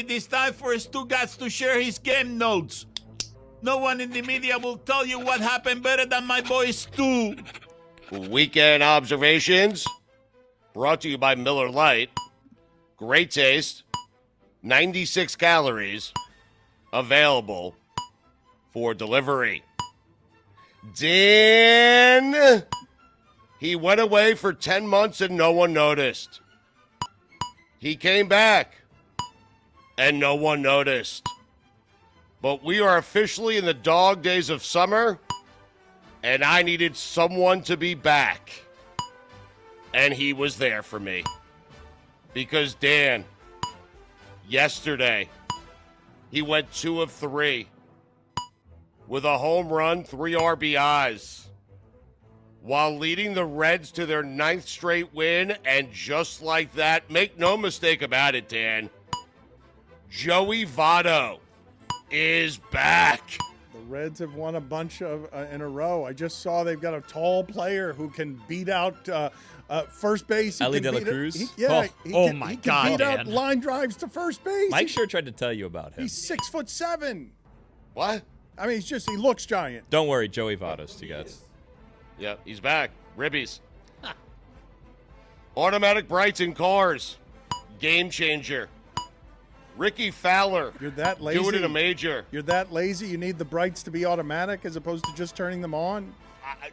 it is time for Stugotz to share his game notes. No one in the media will tell you what happened better than my boy Stu. Weekend observations brought to you by Miller Lite. Great taste, 96 calories, available for delivery. Dan, he went away for 10 months and no one noticed. He came back and no one noticed. But we are officially in the dog days of summer, and I needed someone to be back. And he was there for me. Because Dan, yesterday, he went 2 of 3 with a home run, 3 RBIs, while leading the Reds to their 9th straight win. And just like that, make no mistake about it, Dan, Joey Votto is back. The Reds have won a bunch of in a row. I just saw they've got a tall player who can beat out first base. Ellie De La Cruz? Oh my he God, can beat Dan. out line drives to first base. Mike sure tried to tell you about him. He's 6'7". What? I mean, he looks giant. Don't worry, Joey Votto, Stugotz. Yep, he's back. Ribbies. Automatic brights in cars. Game changer. Ricky Fowler. You're that lazy. Do it in a major. You're that lazy. You need the brights to be automatic as opposed to just turning them on.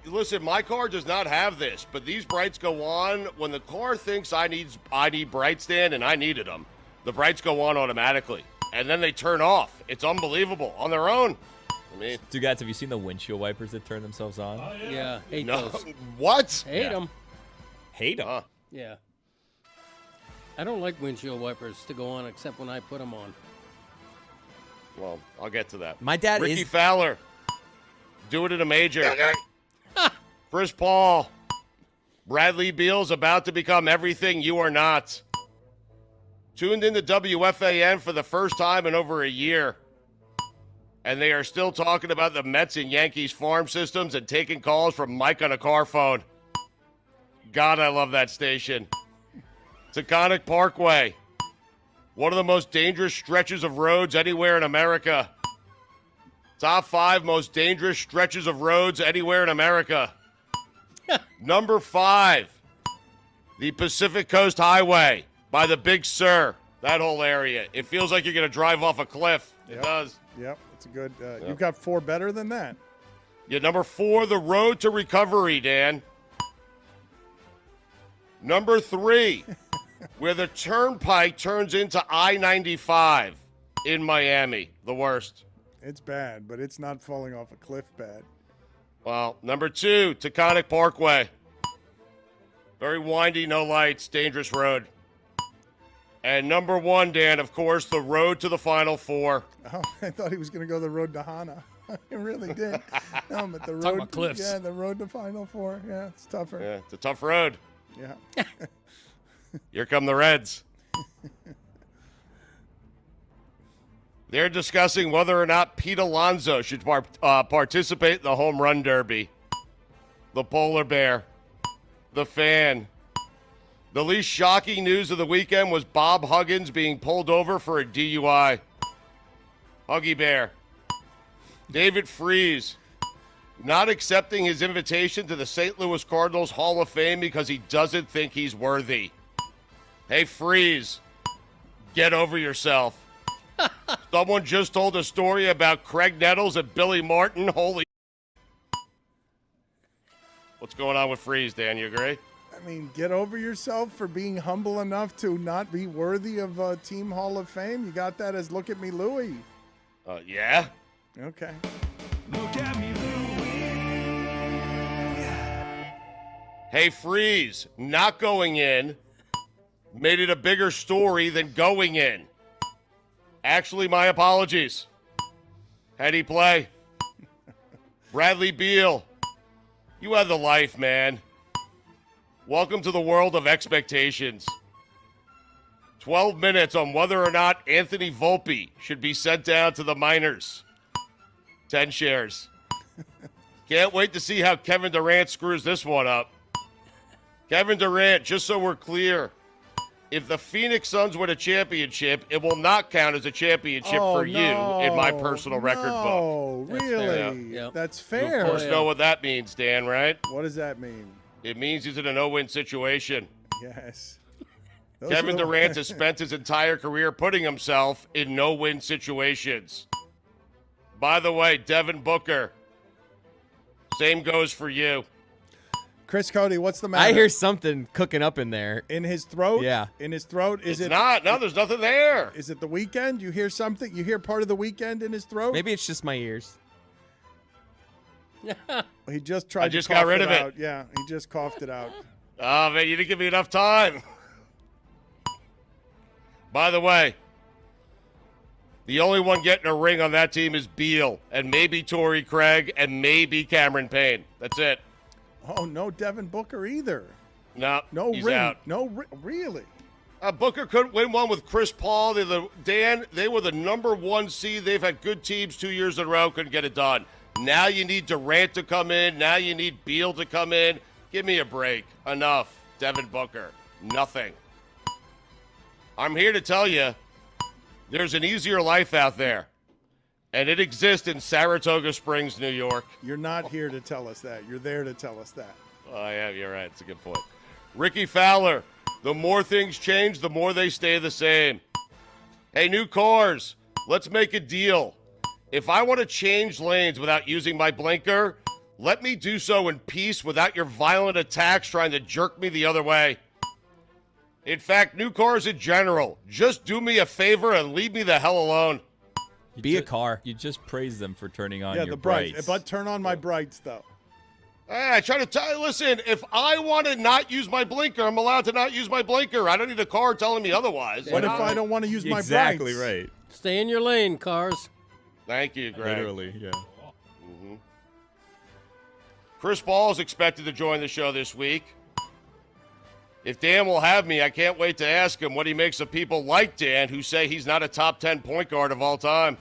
Listen, my car does not have this, but these brights go on when the car thinks I need brights, Dan, and I needed them. The brights go on automatically, and then they turn off. It's unbelievable on their own. I mean, Stugotz, have you seen the windshield wipers that turn themselves on? Yeah, hate no, those. what? Hate them. Hate them. Yeah. I don't like windshield wipers to go on except when I put them on. Well, I'll get to that. My dad Ricky is. Fowler. Do it in a major. Chris Paul. Bradley Beal's about to become everything you are not. Tuned into WFAN for the first time in over a year. And they are still talking about the Mets and Yankees farm systems and taking calls from Mike on a car phone. God, I love that station. Taconic Parkway. One of the most dangerous stretches of roads anywhere in America. Top 5 most dangerous stretches of roads anywhere in America. Number 5, the Pacific Coast Highway by the Big Sur. That whole area. It feels like you're going to drive off a cliff. Yep. It does. Yep, it's a good. You've got 4 better than that. Yeah, number 4, the road to recovery, Dan. Number 3, where the turnpike turns into I-95 in Miami. The worst. It's bad, but it's not falling off a cliff bad. Well, number 2, Taconic Parkway. Very windy, no lights, dangerous road. And number 1, Dan, of course, the road to the Final Four. Oh, I thought he was going to go the road to Hana. I really did. No, but the road. Talking about cliffs. Yeah, the road to Final Four. Yeah, it's tougher. Yeah, it's a tough road. Yeah. Here come the Reds. They're discussing whether or not Pete Alonso should participate in the home run derby. The polar bear. The fan. The least shocking news of the weekend was Bob Huggins being pulled over for a DUI. Huggy Bear. David Freese not accepting his invitation to the St. Louis Cardinals Hall of Fame because he doesn't think he's worthy. Hey, Freese, get over yourself. Someone just told a story about Craig Nettles and Billy Martin. Holy. What's going on with Freese, Dan? You agree? I mean, get over yourself for being humble enough to not be worthy of a Team Hall of Fame. You got that as Look at Me Louie. Yeah. Okay. Look at me, Hey, Freeze, not going in made it a bigger story than going in. Actually, my apologies. How'd he play? Bradley Beal, you had the life, man. Welcome to the world of expectations. 12 minutes on whether or not Anthony Volpe should be sent down to the minors. 10 shares. Can't wait to see how Kevin Durant screws this one up. Kevin Durant, just so we're clear, if the Phoenix Suns win a championship, it will not count as a championship for you in my personal record book. Oh, really? fair. Yeah. That's You, fair. of course, know what that means, Dan, right? What does that mean? It means he's in a no-win situation. Yes. Those Kevin are the- Durant has spent his entire career putting himself in no-win situations. By the way, Devin Booker, same goes for you. Chris Cody, what's the matter? I hear something cooking up in there. in his throat. Yeah. In his throat. Is It's it not. No, there's nothing there. Is it the weekend? You hear something? You hear part of the weekend in his throat? Maybe it's just my ears. He just tried. I just to cough got rid of it. out. Yeah, he just coughed it out. Oh, man, you didn't give me enough time. By the way, the only one getting a ring on that team is Beal, and maybe Torrey Craig, and maybe Cameron Payne. That's it. Oh, no Devin Booker either. No, No he's ring. out. Really? Booker couldn't win one with Chris Paul. They were the number one seed. They've had good teams 2 years in a row. Couldn't get it done. Now you need Durant to come in. Now you need Beal to come in. Give me a break. Enough. Devin Booker. Nothing. I'm here to tell you there's an easier life out there. And it exists in Saratoga Springs, New York. You're not here to tell us that. You're there to tell us that. Oh, yeah, you're right. It's a good point. Ricky Fowler, the more things change, the more they stay the same. Hey, new cars, let's make a deal. If I want to change lanes without using my blinker, let me do so in peace without your violent attacks trying to jerk me the other way. In fact, new cars in general, just do me a favor and leave me the hell alone. Be a car. You just praise them for turning on Yeah, your the brights. brights. But turn on my brights, though. Hey, I try to tell you, listen, if I want to not use my blinker, I'm allowed to not use my blinker. I don't need a car telling me otherwise. What if I don't want to use my exactly brights? right. Stay in your lane, cars. Thank you, Greg. Literally, yeah. Chris Paul is expected to join the show this week. If Dan will have me, I can't wait to ask him what he makes of people like Dan who say he's not a top 10 point guard of all time.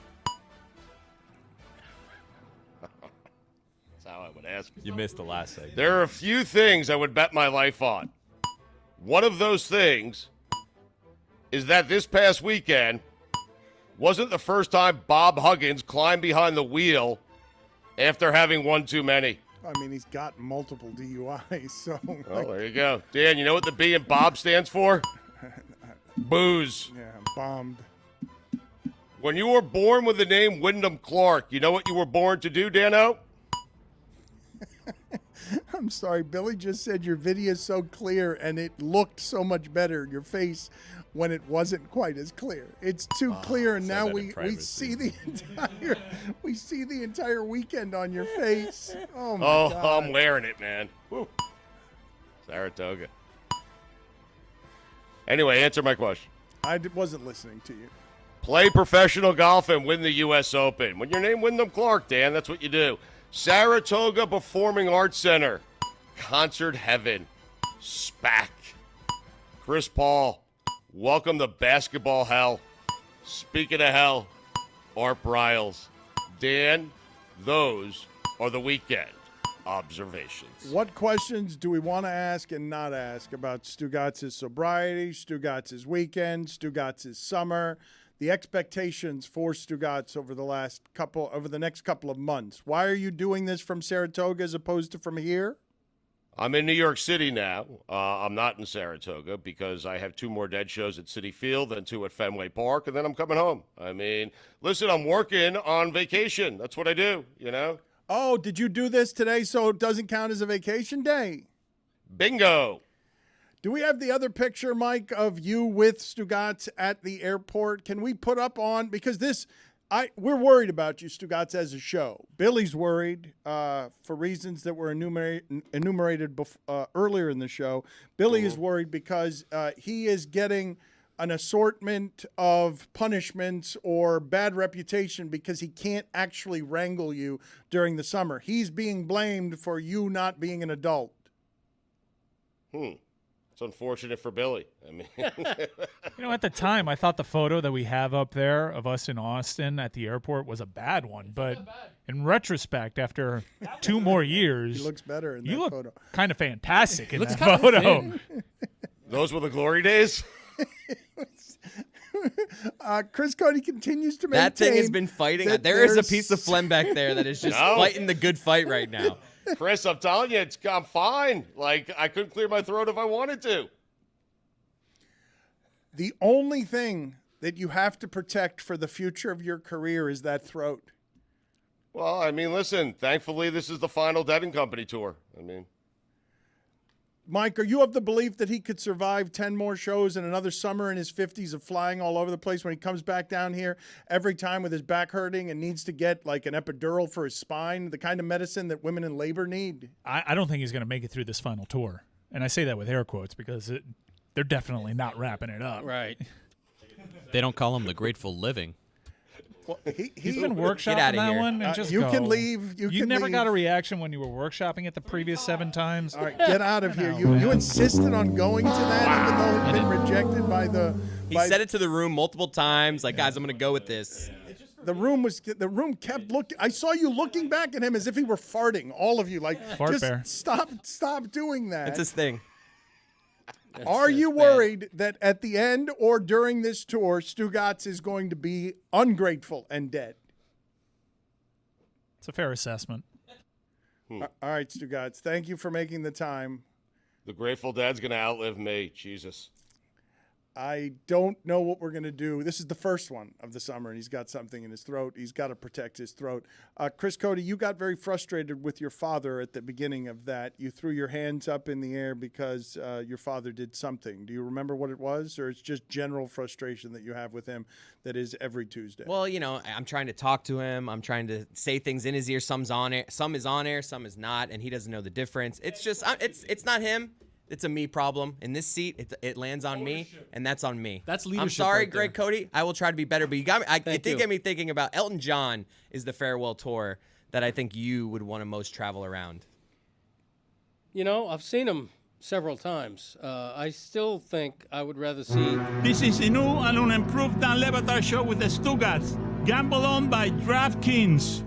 That's how I would ask him. You missed the last segment. There are a few things I would bet my life on. One of those things is that this past weekend wasn't the first time Bob Huggins climbed behind the wheel after having one too many. I mean, he's got multiple DUIs, so. Oh, there you go. Dan, you know what the B in Bob stands for? Booze. Yeah, bombed. When you were born with the name Wyndham Clark, you know what you were born to do, Dano? I'm sorry, Billy just said your video is so clear and it looked so much better, your face, when it wasn't quite as clear. It's too clear, and say now that in we privacy. see the entire weekend on your face. Oh my Oh, God. I'm wearing it, man. Woo. Saratoga. Anyway, answer my question. Wasn't listening to you. Play professional golf and win the U.S. Open. When you're named Wyndham Clark, Dan, that's what you do. Saratoga Performing Arts Center. Concert heaven. SPAC. Chris Paul. Welcome to basketball hell. Speaking of hell, Art Briles. Dan, those are the weekend observations. What questions do we want to ask and not ask about Stugotz's sobriety, Stugotz's weekend, Stugotz's summer, the expectations for Stugotz over the next couple of months? Why are you doing this from Saratoga as opposed to from here? I'm in New York City now. I'm not in Saratoga because I have 2 more dead shows at Citi Field and 2 at Fenway Park, and then I'm coming home. I mean, listen, I'm working on vacation. That's what I do, you know? Oh, did you do this today so it doesn't count as a vacation day? Bingo. Do we have the other picture, Mike, of you with Stugotz at the airport? Can we put up on, because we're worried about you, Stugotz, as a show. Billy's worried for reasons that were enumerated earlier in the show. Billy is worried because he is getting an assortment of punishments or bad reputation because he can't actually wrangle you during the summer. He's being blamed for you not being an adult. It's unfortunate for Billy. I mean, You know, at the time, I thought the photo that we have up there of us in Austin at the airport was a bad one. But in retrospect, after 2 more years, He looks better in you that look photo. kind of fantastic in looks that kinda photo. thin. those were the glory days. Chris Cody continues to That thing has maintain been fighting. that There is a there's- piece of phlegm back there that is just No. fighting the good fight right now. Chris, I'm telling you, I'm fine. Like, I couldn't clear my throat if I wanted to. The only thing that you have to protect for the future of your career is that throat. Well, I mean, listen, thankfully, this is the final Dead & Company tour. I mean, Mike, are you of the belief that he could survive 10 more shows and another summer in his 50s of flying all over the place when he comes back down here every time with his back hurting and needs to get like an epidural for his spine, the kind of medicine that women in labor need? I don't think he's going to make it through this final tour. And I say that with air quotes because they're definitely not wrapping it up. Right. They don't call him the Grateful Living. Well, He's been Get workshopping outta that here. one and just you go. can leave. You can never leave. got a reaction when you were workshopping it the previous 7 times. All right, get out of here. You insisted on going to that even though it had been rejected by the He said it to the room multiple times, like, guys, I'm going to go with this. The room kept looking. I saw you looking back at him as if he were farting. All of you, like, Fart just bear. stop doing that. That's his thing. Are you bad. worried that at the end or during this tour, Stugotz is going to be ungrateful and dead? It's a fair assessment. All right, Stugotz, thank you for making the time. the Grateful Dead's going to outlive me. Jesus. I don't know what we're going to do. This is the first one of the summer, and he's got something in his throat. He's got to protect his throat. Chris Cody, you got very frustrated with your father at the beginning of that. You threw your hands up in the air because your father did something. Do you remember what it was, or it's just general frustration that you have with him that is every Tuesday? Well, you know, I'm trying to talk to him. I'm trying to say things in his ear. Some's on air, some is on air, some is not, and he doesn't know the difference. It's just, it's not him. It's a me problem. In this seat, it lands on me, and that's on me. That's leadership. I'm sorry, right there. Greg Cody. I will try to be better, but you got me. It did you. get me thinking about Elton John is the farewell tour that I think you would want to most travel around. You know, I've seen him several times. I still think I would rather see. This is the new and unimproved Dan Le Batard Show with the Stugotz. Gamble on by DraftKings.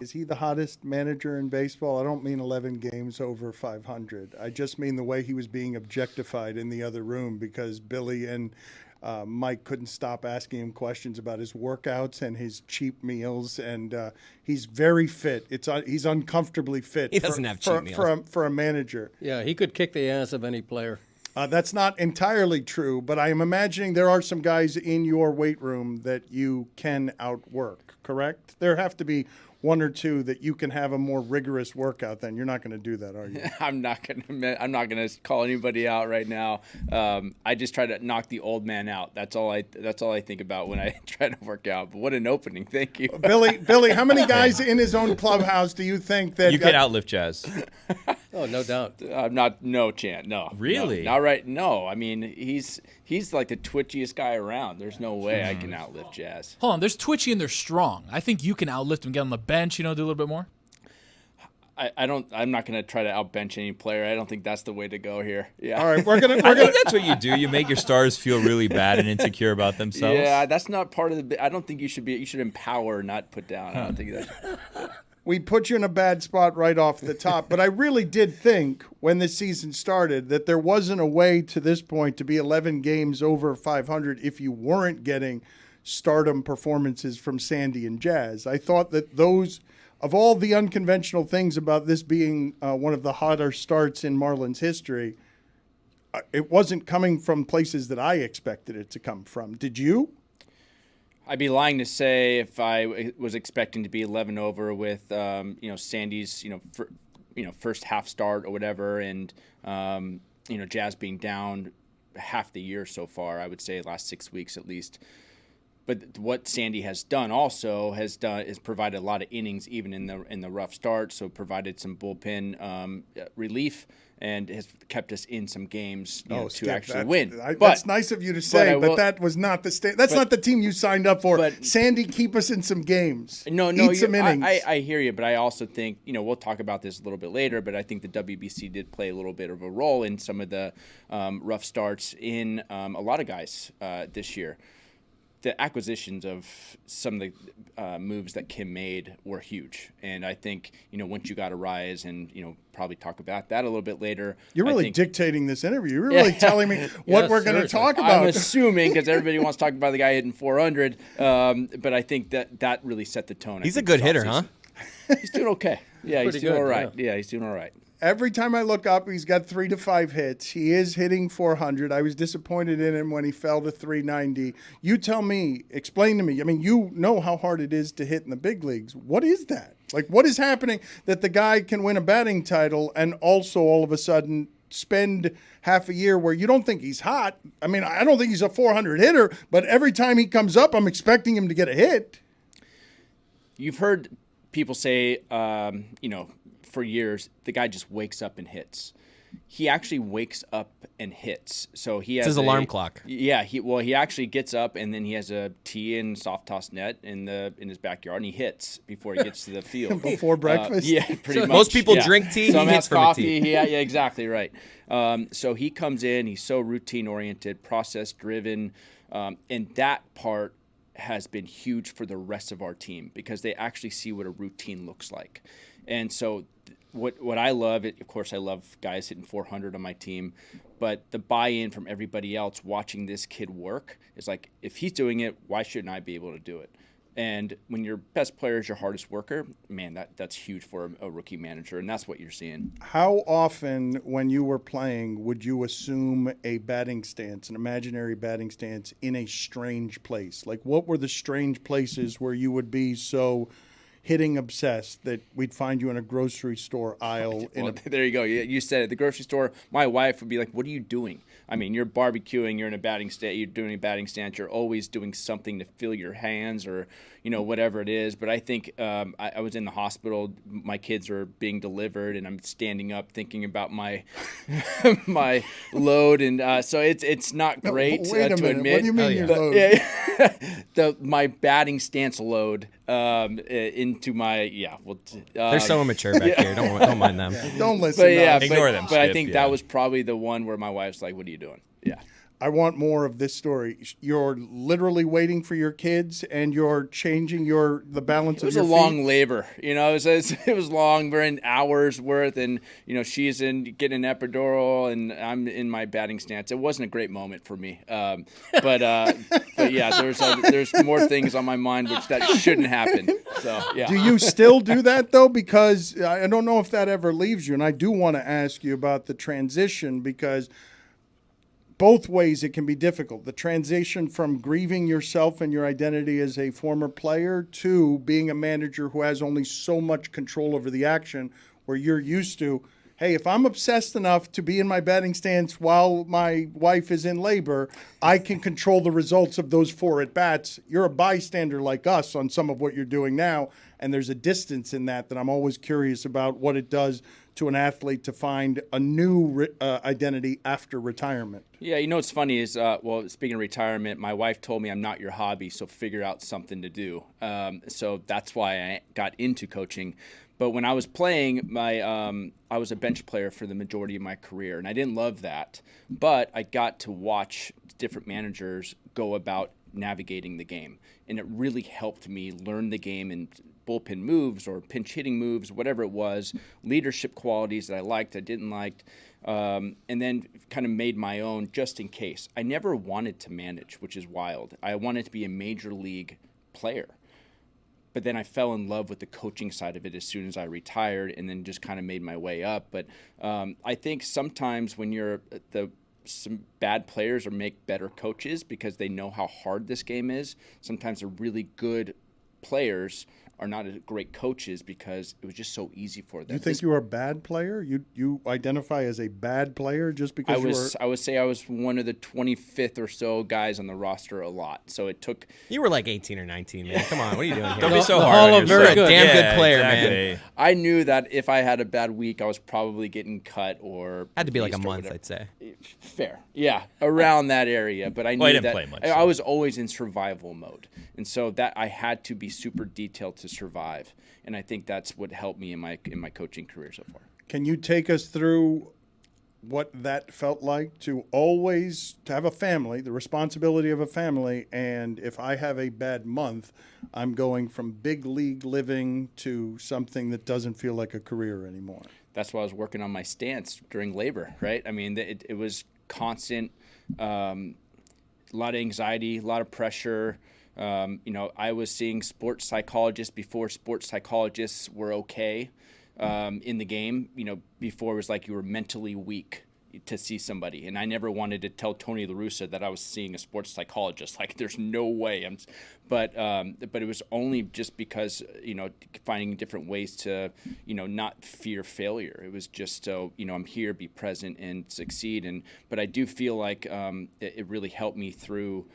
Is he the hottest manager in baseball? I don't mean 11 games over 500. I just mean the way he was being objectified in the other room because Billy and Mike couldn't stop asking him questions about his workouts and his cheap meals. And he's very fit. He's uncomfortably fit. He doesn't have cheap meals. For a manager. Yeah, he could kick the ass of any player. That's not entirely true, but I am imagining there are some guys in your weight room that you can outwork, correct? There have to be one or two that you can have a more rigorous workout than. You're not going to do that, are you? I'm not gonna call anybody out right now. I just try to knock the old man out. That's all I think about when I try to work out. But what an opening! Thank you, Billy, how many guys in his own clubhouse do you think that You can outlift Jazz. Oh, no doubt. I'm not. No chance. No. Really? No, not right. No. I mean, he's like the twitchiest guy around. There's no way I can outlift Jazz. Hold on, there's twitchy and there's strong. I think you can outlift him, get on the bench, do a little bit more. I don't. I'm not gonna try to outbench any player. I don't think that's the way to go here. Yeah. All right, we're gonna. I think that's what you do. You make your stars feel really bad and insecure about themselves. Yeah, that's not part of the. I don't think you should be. You should empower, not put down. I don't think that. We put you in a bad spot right off the top, but I really did think when the season started that there wasn't a way to this point to be 11 games over 500 if you weren't getting stardom performances from Sandy and Jazz. I thought that those, of all the unconventional things about this being one of the hotter starts in Marlins history, it wasn't coming from places that I expected it to come from. Did you? I'd be lying to say if I was expecting to be 11 over with, Sandy's, first half start or whatever, and Jazz being down half the year so far. I would say last 6 weeks at least. But what Sandy has done also is provided a lot of innings even in the rough start. So provided some bullpen relief and has kept us in some games to actually win. That's nice of you to say, but that was not the that's not the team you signed up for. Sandy, keep us in some games. No, eat some innings. I hear you, but I also think we'll talk about this a little bit later. But I think the WBC did play a little bit of a role in some of the rough starts in a lot of guys this year. the acquisitions of some of the moves that Kim made were huge. And I think, once you got Arraez and, probably talk about that a little bit later. You're really dictating this interview. You're really telling me what we're going to talk about. I'm assuming, because everybody wants to talk about the guy hitting 400. But I think that really set the tone. He's a good hitter, huh? He's doing okay. Yeah, he's doing all right. Yeah, he's doing all right. Every time I look up, he's got 3 to 5 hits. He is hitting 400. I was disappointed in him when he fell to 390. You tell me, explain to me. I mean, you know how hard it is to hit in the big leagues. What is that? Like, what is happening that the guy can win a batting title and also all of a sudden spend half a year where you don't think he's hot? I mean, I don't think he's a 400 hitter, but every time he comes up, I'm expecting him to get a hit. You've heard people say, for years, the guy just wakes up and hits. He actually wakes up and hits. So he has his alarm clock. Yeah, he actually gets up and then he has a tee and soft toss net in his backyard and he hits before he gets to the field. Before breakfast? Yeah, pretty much. Most people drink tea, Some he hits from coffee. a tea. Yeah, exactly right. So he comes in, he's so routine oriented, process driven, and that part has been huge for the rest of our team because they actually see what a routine looks like. And so what I love, of course, I love guys hitting 400 on my team, but the buy-in from everybody else watching this kid work is like, if he's doing it, why shouldn't I be able to do it? And when your best player is your hardest worker, man, that's huge for a rookie manager, and that's what you're seeing. How often when you were playing would you assume a batting stance, an imaginary batting stance, in a strange place? Like, what were the strange places where you would be so hitting obsessed that we'd find you in a grocery store aisle? There you go. You said it. The grocery store, my wife would be like, what are you doing? I mean, you're barbecuing, you're in a batting stance, you're doing a batting stance, you're always doing something to fill your hands or, whatever it is. But I think I was in the hospital, my kids are being delivered, and I'm standing up thinking about my my load. And so it's not great Wait a to minute. admit. What do you mean your load? My batting stance load into my, They're so immature back here. Don't mind them. Don't listen. Ignore them, But I Skip, think that was probably the one where my wife's like, what are you doing? Yeah. I want more of this story. You're literally waiting for your kids, and you're changing the balance of your feet. It was a long labor, it was long. We're in hours worth, and she's getting an epidural, and I'm in my batting stance. It wasn't a great moment for me, but yeah, there's more things on my mind that shouldn't happen. So yeah. Do you still do that though? Because I don't know if that ever leaves you, and I do want to ask you about the transition because both ways it can be difficult. The transition from grieving yourself and your identity as a former player to being a manager who has only so much control over the action, where you're used to, hey, if I'm obsessed enough to be in my batting stance while my wife is in labor, I can control the results of those 4 at-bats. You're a bystander like us on some of what you're doing now, and there's a distance in that I'm always curious about what it does to an athlete to find a new identity after retirement. Yeah, what's funny is, speaking of retirement, my wife told me I'm not your hobby, so figure out something to do. So that's why I got into coaching. But when I was playing, I was a bench player for the majority of my career, and I didn't love that. But I got to watch different managers go about navigating the game, and it really helped me learn the game and bullpen moves or pinch hitting moves, whatever it was, leadership qualities that I liked, I didn't like, and then kind of made my own just in case. I never wanted to manage, which is wild. I wanted to be a major league player. But then I fell in love with the coaching side of it as soon as I retired, and then just kind of made my way up. But I think sometimes when some bad players make better coaches because they know how hard this game is. Sometimes the really good players are not great coaches because it was just so easy for them. You think you were a bad player? You identify as a bad player just because I would say I was one of the 25th or so guys on the roster a lot. So it took. You were like 18 or 19, man. Come on, what are you doing here? Don't be so The hard Hall on of yourself. You're a damn good player, exactly. man. I knew that if I had a bad week, I was probably getting cut or Had to be like a released or month, whatever. I'd say. Fair, yeah, around that area. But I knew Well, he didn't that play much, I was always in survival mode, and so that I had to be super detailed to survive. And I think that's what helped me in my coaching career so far. Can you take us through what that felt like to always to have a family, the responsibility of a family, and if I have a bad month, I'm going from big league living to something that doesn't feel like a career anymore. That's why I was working on my stance during labor, right? I mean, it was constant, a lot of anxiety, a lot of pressure. I was seeing sports psychologists before sports psychologists were okay in the game. Before it was like you were mentally weak to see somebody. And I never wanted to tell Tony La Russa that I was seeing a sports psychologist. Like, there's no way. But it was only just because, finding different ways to, not fear failure. It was just so, I'm here, be present and succeed. But I do feel like it really helped me through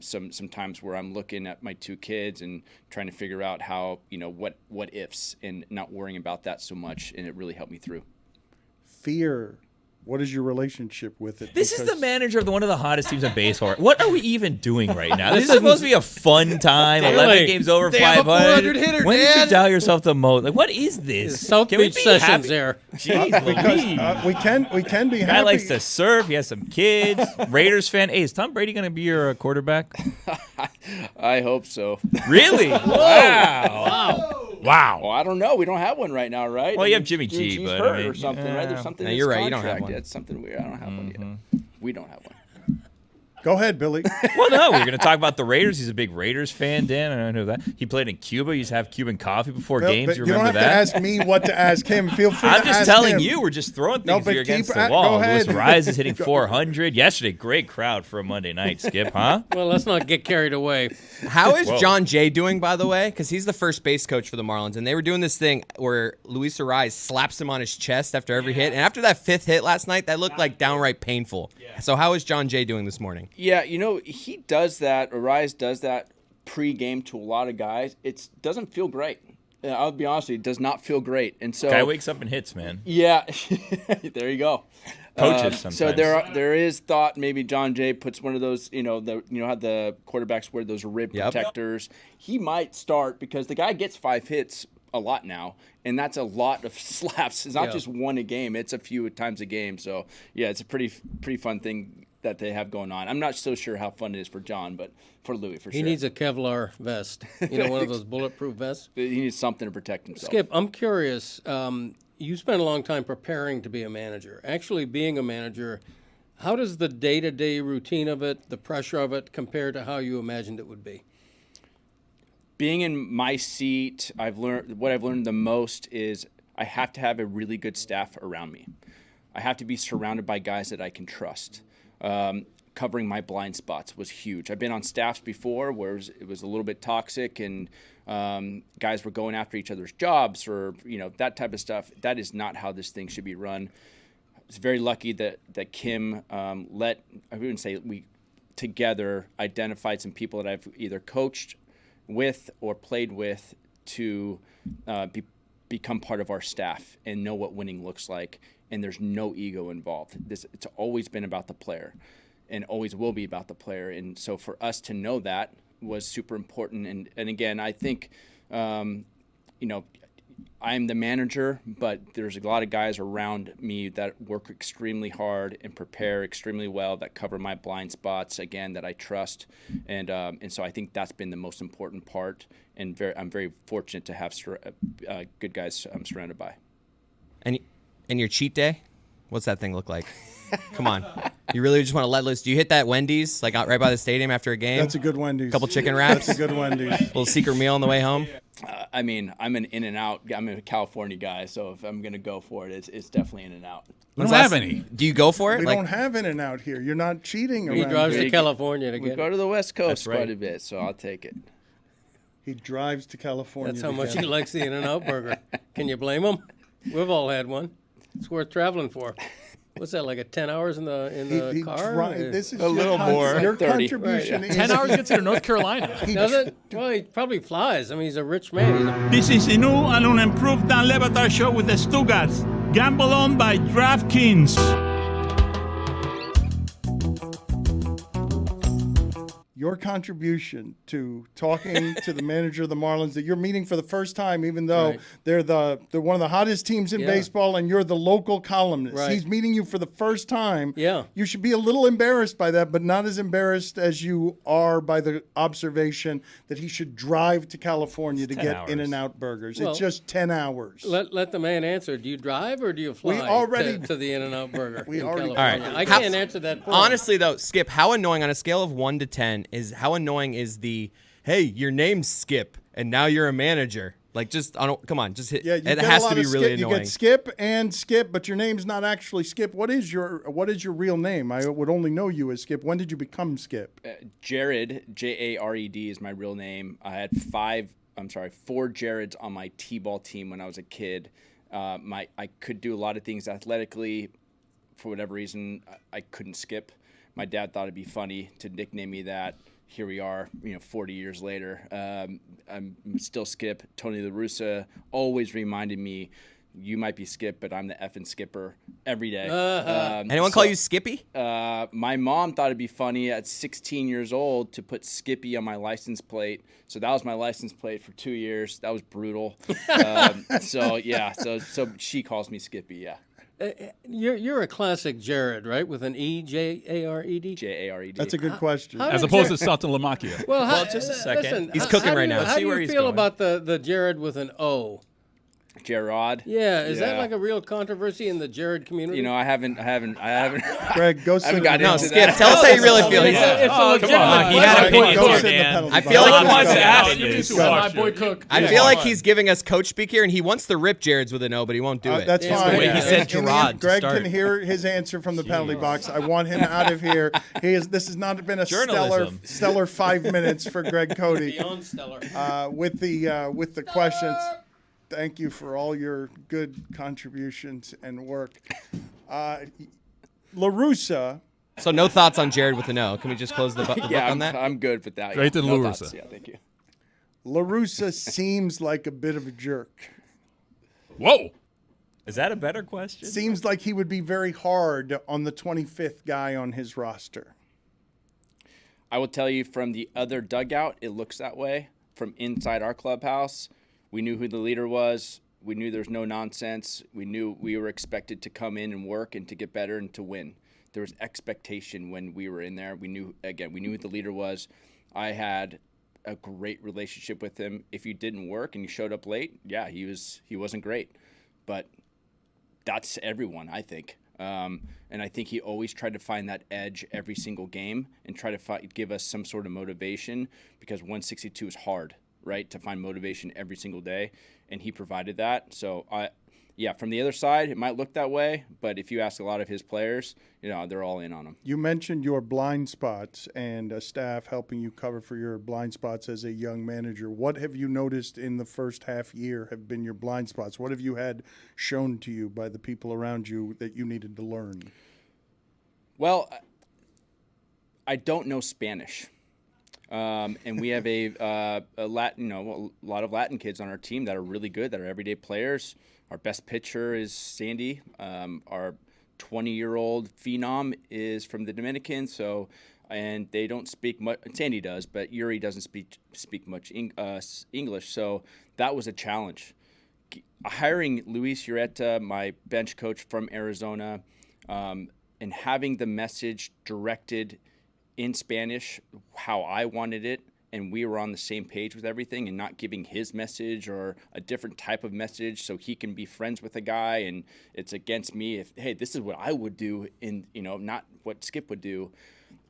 some times where I'm looking at my two kids and trying to figure out how, what ifs and not worrying about that so much. And it really helped me through. Fear. What is your relationship with it? This is the manager of one of the hottest teams in baseball. What are we even doing right now? This is supposed to be a fun time. 11 games over 500. hitter, when did you doubt yourself the most? Like, what is this? South Can we Beach be sessions happy? there. Jeez, because we can be happy. Guy likes to surf. He has some kids. Raiders fan. Hey, is Tom Brady going to be your quarterback? I hope so. Really? Wow. Well, I don't know. We don't have one right now, right? Well, you have Jimmy G, G's but hurt I mean, or something, right? There's something. No, in you're his right. You don't have contract. one. That's something weird. I don't have one yet. We don't have one. Go ahead, Billy. Well, no, we're going to talk about the Raiders. He's a big Raiders fan, Dan. I don't know that. He played in Cuba. He used to have Cuban coffee before Well, games. You don't remember have that? to ask me what to ask him. Feel free I'm to just ask telling him. you, we're just throwing No, things but here against keep the at- wall. go ahead. Luis Arraez is hitting 400. Yesterday, great crowd for a Monday night, Skip, huh? Well, let's not get carried away. How is Whoa. John Jay doing, by the way? Because he's the first base coach for the Marlins, and they were doing this thing where Luis Arraez slaps him on his chest after every hit. And after that fifth hit last night, that looked like downright painful. So how is John Jay doing this morning? Yeah, he does that. Arraez does that pre-game to a lot of guys. It doesn't feel great. I'll be honest with you, it does not feel great. And so Guy wakes up and hits, man. yeah, there you go. Coaches sometimes. So there is thought maybe John Jay puts one of those, how the quarterbacks wear those rib protectors. He might start because the guy gets 5 hits a lot now, and that's a lot of slaps. It's not just one a game; it's a few times a game. So yeah, it's a pretty fun thing that they have going on. I'm not so sure how fun it is for John, but for Louis, for sure. He needs a Kevlar vest. One of those bulletproof vests. He needs something to protect himself. Skip, I'm curious. You spent a long time preparing to be a manager. Actually being a manager, how does the day-to-day routine of it, the pressure of it, compare to how you imagined it would be? Being in my seat, what I've learned the most is I have to have a really good staff around me. I have to be surrounded by guys that I can trust. Covering my blind spots was huge. I've been on staffs before where it was a little bit toxic and guys were going after each other's jobs or that type of stuff. That is not how this thing should be run. I was very lucky that Kim I wouldn't say we together identified some people that I've either coached with or played with to become part of our staff and know what winning looks like. And there's no ego involved. It's always been about the player and always will be about the player. And so for us to know that was super important. And again, I think, I'm the manager, but there's a lot of guys around me that work extremely hard and prepare extremely well, that cover my blind spots, again, that I trust. And so I think that's been the most important part. And I'm very fortunate to have good guys I'm surrounded by. And your cheat day? What's that thing look like? Come on. You really just want to let loose? Do you hit that Wendy's, like right by the stadium after a game? That's a good Wendy's. Couple chicken wraps? That's a good Wendy's. Little secret meal on the way home? I'm an In-N-Out. I'm a California guy, so if I'm going to go for it, it's definitely In-N-Out. We don't have any. Do you go for it? We don't have In-N-Out here. You're not cheating He around drives here. to California to We get go it. to the West Coast right. quite a bit, so I'll take it. He drives to California. That's how to much get he it. likes the In-N-Out burger. Can you blame him? We've all had one. It's worth traveling for. What's that, like 10 hours in the car? This is A little more. Your 30. contribution is 10 hours gets you to North Carolina. Does it? Well, he probably flies. I mean, he's a rich man. This is the new and unimproved Dan Le Batard Show with the Stugotz. Gamble on by DraftKings. your contribution to talking to the manager of the Marlins that you're meeting for the first time, even though they're one of the hottest teams in baseball and you're the local columnist. Right. He's meeting you for the first time. Yeah. You should be a little embarrassed by that, but not as embarrassed as you are by the observation that he should drive to California to get In-N-Out burgers. Well, it's just 10 hours. Let the man answer. Do you drive or do you fly to the In-N-Out burger in California? All right. I can't answer that for Honestly, though, Skip, how annoying on a scale of 1 to 10 is how annoying is the, hey, your name's Skip and now you're a manager? Like, just come on, just hit. Yeah, it has to be really annoying. You get Skip and Skip, but your name's not actually Skip. What is your real name? I would only know you as Skip. When did you become Skip? Jared, Jared, is my real name. I had 4 Jareds on my T-ball team when I was a kid. I could do a lot of things athletically. For whatever reason, I couldn't skip. My dad thought it'd be funny to nickname me that. Here we are, 40 years later. I'm still Skip. Tony La Russa always reminded me, you might be Skip, but I'm the effing skipper every day. Anyone call you Skippy? My mom thought it'd be funny at 16 years old to put Skippy on my license plate. So that was my license plate for 2 years. That was brutal. So she calls me Skippy, yeah. You're a classic Jared, right? With an E, Jared? Jared. That's a good question. As opposed to Sultan Lamacchia. Well, just a second. Listen, He's cooking right now. How See do where you he's feel going. about the Jared with an O? Gerard. Yeah, is that like a real controversy in the Jared community? I haven't. Greg, go sit. No, Skip, tell us how you really feel. It's a legitimate He had Greg, opinions go here, sit in the Dan. penalty I box. feel like John he wants to ask opinions. you my boy Cook. I feel like he's giving us coach speak here, and he wants to rip Jared's with an O, but he won't do it. That's fine. the way he said And Gerard to Greg start. can hear his answer from the penalty box. I want him out of here. This has not been a Journalism. stellar 5 minutes for Greg Cody Beyond stellar. with the questions. Thank you for all your good contributions and work. La Russa. So no thoughts on Jared with an O. Can we just close the book on that? I'm good with that. Straight to no La Russa. thoughts. Yeah, thank you. La Russa seems like a bit of a jerk. Whoa. Is that a better question? Seems like he would be very hard on the 25th guy on his roster. I will tell you from the other dugout, it looks that way. From inside our clubhouse, we knew who the leader was. We knew there was no nonsense. We knew we were expected to come in and work and to get better and to win. There was expectation when we were in there. We knew who the leader was. I had a great relationship with him. If you didn't work and you showed up late, he wasn't great. But that's everyone, I think. And I think he always tried to find that edge every single game and try to give us some sort of motivation, because 162 is hard, right, to find motivation every single day, and he provided that. So, from the other side, it might look that way, but if you ask a lot of his players, they're all in on him. You mentioned your blind spots and a staff helping you cover for your blind spots as a young manager. What have you noticed in the first half year have been your blind spots? What have you had shown to you by the people around you that you needed to learn? Well, I don't know Spanish. And we have a Latin, a lot of Latin kids on our team that are really good, that are everyday players. Our best pitcher is Sandy. Our 20-year-old phenom is from the Dominican. And they don't speak much. Sandy does, but Yuri doesn't speak much English. So that was a challenge. Hiring Luis Arraez, my bench coach from Arizona, and having the message directed in Spanish how I wanted it, and we were on the same page with everything, and not giving his message or a different type of message so he can be friends with a guy and it's against me. This is what I would do, not what Skip would do,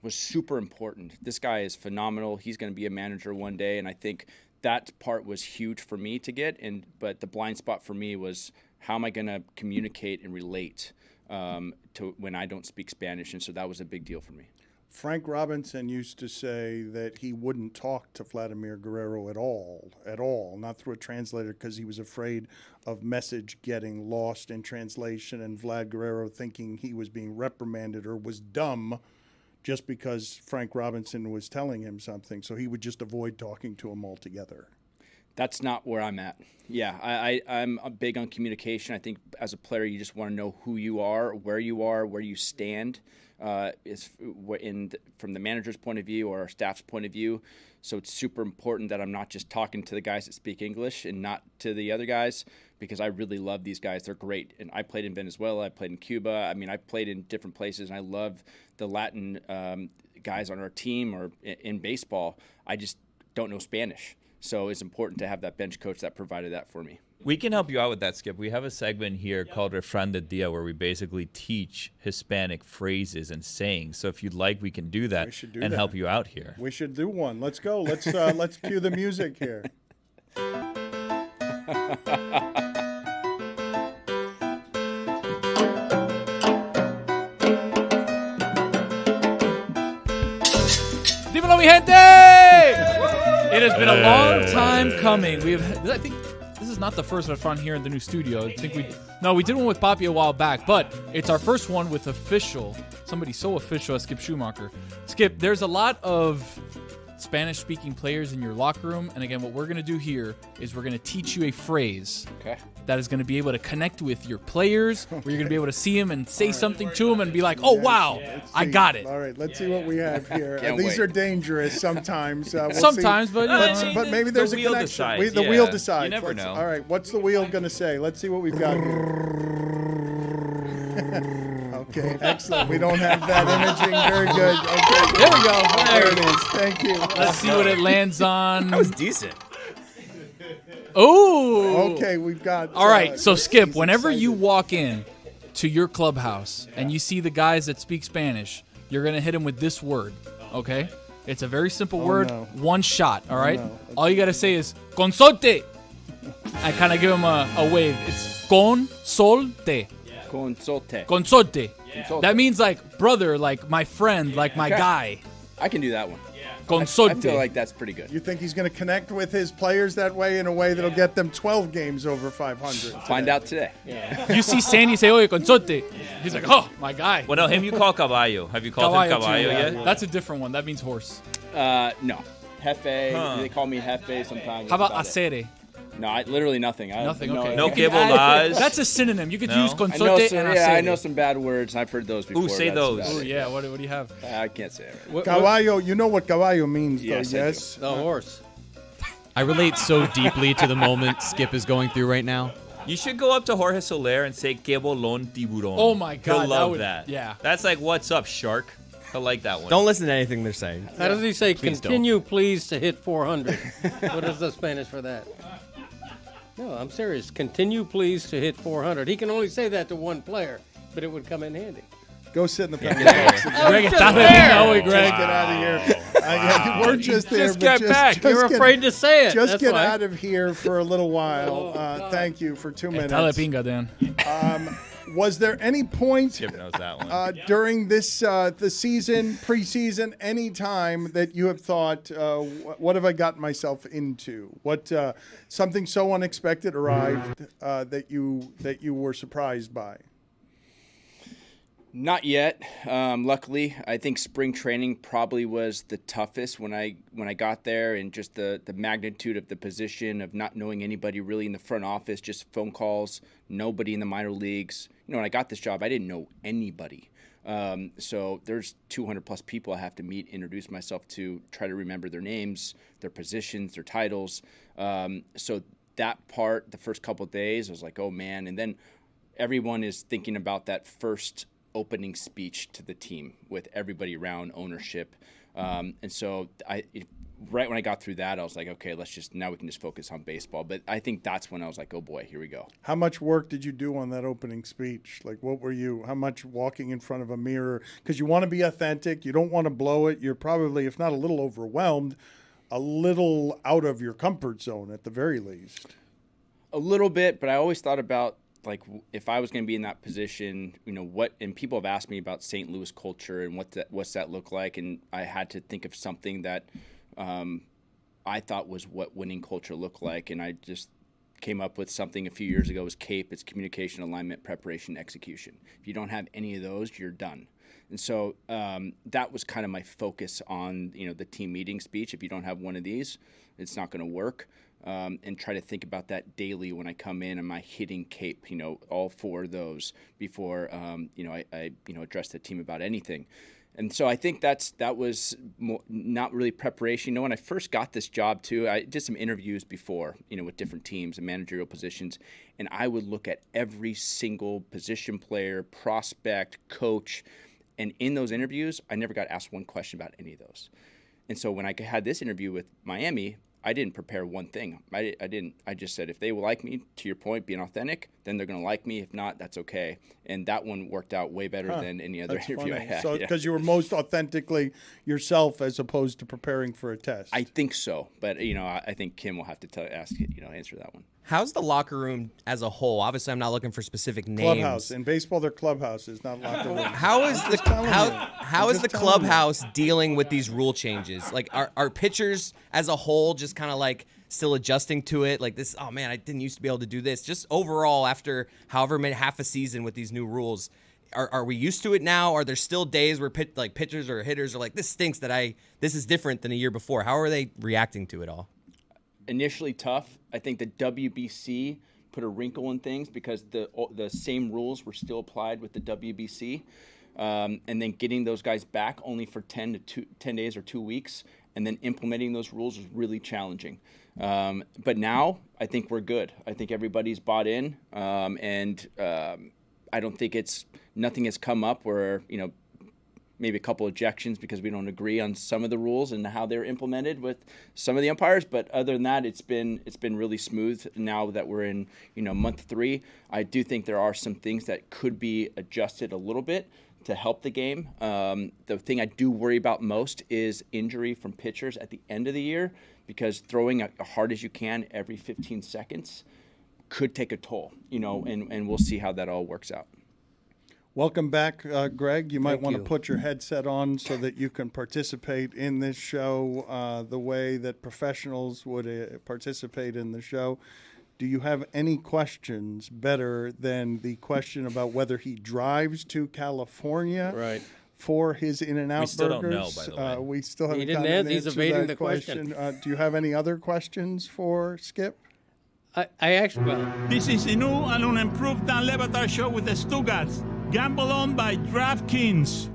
was super important. This guy is phenomenal. He's going to be a manager one day, and I think that part was huge for me to get. But the blind spot for me was, how am I going to communicate and relate to when I don't speak Spanish, and so that was a big deal for me. Frank Robinson used to say that he wouldn't talk to Vladimir Guerrero at all, not through a translator, because he was afraid of message getting lost in translation and Vlad Guerrero thinking he was being reprimanded or was dumb just because Frank Robinson was telling him something. So he would just avoid talking to him altogether. That's not where I'm at. Yeah, I'm big on communication. I think as a player, you just want to know who you are, where you stand, from the manager's point of view or our staff's point of view. So it's super important that I'm not just talking to the guys that speak English and not to the other guys, because I really love these guys. They're great. And I played in Venezuela. I played in Cuba. I mean, I played in different places, and I love the Latin guys on our team or in baseball. I just don't know Spanish. So it's important to have that bench coach that provided that for me. We can help you out with that, Skip. We have a segment here called Refran del Dia where we basically teach Hispanic phrases and sayings. So if you'd like, we can do that and help you out here. We should do one. Let's go. Let's cue the music here. Dímelo, mi gente! It has been a long time coming. I think this is not the first Refran here in the new studio. I think we did one with Papi a while back, but it's our first one with somebody so official as Skip Schumaker. Skip, there's a lot of Spanish-speaking players in your locker room, and again, what we're going to do here is we're going to teach you a phrase that is going to be able to connect with your players, where you're going to be able to see them and say something to them and be like, oh, wow, I got it. All right, let's see what we have here. These are dangerous sometimes. Sometimes, but maybe there's a connection. The wheel decides. You never know. All right, what's the wheel going to say? Let's see what we've got here. Okay, excellent. We don't have that imaging. Very good. Okay, there we go. There it is. Thank you. Let's see what it lands on. That was decent. Oh. Okay, we've got. All right, so Skip, whenever you walk in to your clubhouse and you see the guys that speak Spanish, you're going to hit them with this word, okay? It's a very simple word, one shot, all right? All you got to say is, consolte. I kind of give them a wave. It's consolte. Consolte. Consolte. That means like brother, like my friend, like my guy. I can do that one. Consolte. I feel like that's pretty good. You think he's going to connect with his players that way in a way that'll get them 12 games over 500? Find out today. You see Sandy say, oye, consolte. He's like, oh, my guy. Well, no, him you call caballo. Have you called him caballo yet? That's a different one. That means horse. No. Jefe. They call me Jefe sometimes. How about acere? No, literally nothing. Nothing, okay. No gibbles. That's a synonym. You could use consolte and acere. I know some bad words. I've heard those before. Ooh, say those. Oh, yeah. What do you have? I can't say it right. Caballo, you know what caballo means, Yes, though, I yes? The horse. I relate so deeply to the moment Skip is going through right now. You should go up to Jorge Soler and say que bolón tiburón. Oh, my God. He'll love that. Yeah. That's like, what's up, shark? I like that one. Don't listen to anything they're saying. How does he say, Please continue, please, to hit 400? What is the Spanish for that? No, I'm serious. Continue, please, to hit 400. He can only say that to one player, but it would come in handy. Go sit in the penalty box. Greg, está bien, Greg. Get out of here. We're just there. Just get back. You're afraid to say it. Just That's get why. out of here for a little while. Thank you for 2 minutes. Dale pinga, Dan. Was there any point Skip knows that one. during this the season, preseason, any time that you have thought, what have I gotten myself into? What something so unexpected arrived that you were surprised by? Not yet. Luckily, I think spring training probably was the toughest when I got there, and just the magnitude of the position of not knowing anybody really in the front office, just phone calls, nobody in the minor leagues. You know, when I got this job, I didn't know anybody. So there's 200 plus people I have to meet, introduce myself to, try to remember their names, their positions, their titles. So that part, the first couple of days, I was like, oh man. And then everyone is thinking about that first opening speech to the team with everybody around, ownership. And so right when I got through that, I was like, okay, now we can just focus on baseball. But I think that's when I was like, oh boy, here we go. How much work did you do on that opening speech? Like, how much walking in front of a mirror? Because you want to be authentic. You don't want to blow it. You're probably, if not a little overwhelmed, a little out of your comfort zone at the very least. A little bit, but I always thought about, like, if I was going to be in that position, you know, and people have asked me about St. Louis culture and what's that look like, and I had to think of something that I thought was what winning culture looked like, and I just came up with something a few years ago. It was CAPE. It's communication, alignment, preparation, execution. If you don't have any of those, you're done. And so that was kind of my focus on, you know, the team meeting speech. If you don't have one of these, it's not going to work. and try to think about that daily when I come in. Am I hitting cape? All 4 of those before I address the team about anything. And so I think that was not really preparation. When I first got this job too, I did some interviews before, with different teams and managerial positions, and I would look at every single position player, prospect, coach, and in those interviews, I never got asked one question about any of those. And so when I had this interview with Miami, I didn't prepare one thing. I didn't. I just said, if they will like me, to your point, being authentic, then they're going to like me. If not, that's okay. And that one worked out way better than any other interview I had. So because you were most authentically yourself as opposed to preparing for a test. I think so, but I think Kim will have to answer that one. How's the locker room as a whole? Obviously, I'm not looking for specific names. Clubhouse. In baseball, they're clubhouses, not locker rooms. How is the clubhouse dealing with these rule changes? Like, are pitchers as a whole just kind of like still adjusting to it? Like this, oh man, I didn't used to be able to do this. Just overall, after however many half a season with these new rules, are we used to it now? Are there still days where pitchers or hitters are like, this stinks this is different than a year before? How are they reacting to it all? Initially tough. I think the WBC put a wrinkle in things because the same rules were still applied with the WBC, and then getting those guys back only for 10 days or 2 weeks, and then implementing those rules was really challenging. But now I think we're good. I think everybody's bought in, and I don't think nothing has come up where maybe a couple ejections because we don't agree on some of the rules and how they're implemented with some of the umpires. But other than that, it's been really smooth now that we're in month 3. I do think there are some things that could be adjusted a little bit to help the game. The thing I do worry about most is injury from pitchers at the end of the year, because throwing as hard as you can every 15 seconds could take a toll, and we'll see how that all works out. Welcome back, Greg. You might Thank want you. to put your headset on so that you can participate in this show the way that professionals would participate in the show. Do you have any questions better than the question about whether he drives to California for his In-N-Out We still burgers? don't know, by the way. We still haven't He didn't gotten an answer. He's answer to evading that the question. Do you have any other questions for Skip? I actually, This is the new and unimproved Dan Le Batard Show with the Stugotz. Gamble on by DraftKings.